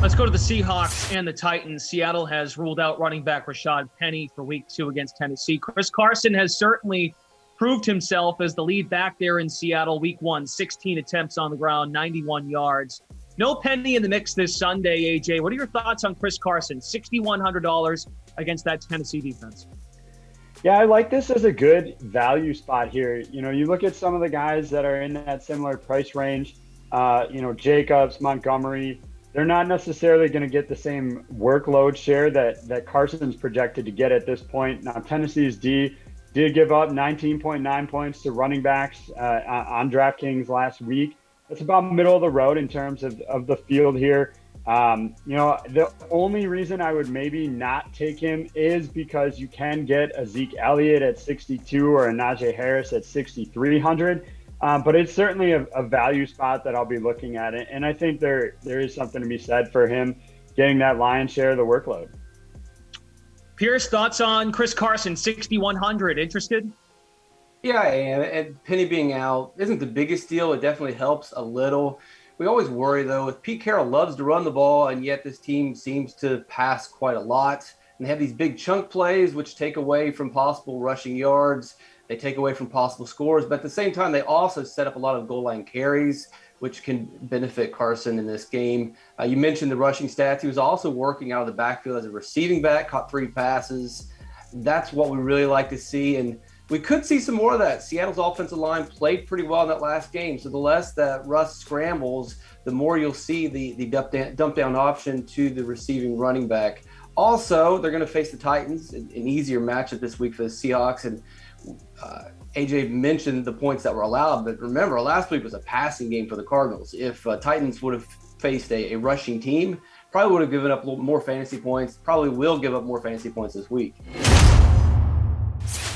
Let's go to the Seahawks and the Titans. Seattle has ruled out running back Rashad Penny for week 2 against Tennessee. Chris Carson has certainly proved himself as the lead back there in Seattle. Week 1, 16 attempts on the ground, 91 yards. No Penny in the mix this Sunday, AJ. What are your thoughts on Chris Carson? $6,100 against that Tennessee defense. Yeah, I like this as a good value spot here. You know, you look at some of the guys that are in that similar price range, Jacobs, Montgomery, they're not necessarily going to get the same workload share that Carson's projected to get at this point. Now, Tennessee's D did give up 19.9 points to running backs on DraftKings last week. That's about middle of the road in terms of the field here. The only reason I would maybe not take him is because you can get a Zeke Elliott at 62 or a Najee Harris at 6,300. But it's certainly a value spot that I'll be looking at it. And I think there is something to be said for him getting that lion's share of the workload. Pearce, thoughts on Chris Carson, 6,100. Interested? Yeah, I am. And Penny being out isn't the biggest deal. It definitely helps a little. We always worry, though, if Pete Carroll loves to run the ball, and yet this team seems to pass quite a lot. And they have these big chunk plays, which take away from possible rushing yards. They take away from possible scores. But at the same time, they also set up a lot of goal line carries, which can benefit Carson in this game. You mentioned the rushing stats. He was also working out of the backfield as a receiving back, caught 3 passes. That's what we really like to see. And we could see some more of that. Seattle's offensive line played pretty well in that last game. So the less that Russ scrambles, the more you'll see the dump down option to the receiving running back. Also, they're going to face the Titans, an easier matchup this week for the Seahawks. And AJ mentioned the points that were allowed, but remember, last week was a passing game for the Cardinals. If Titans would have faced a rushing team, probably would have given up a little more fantasy points, probably will give up more fantasy points this week.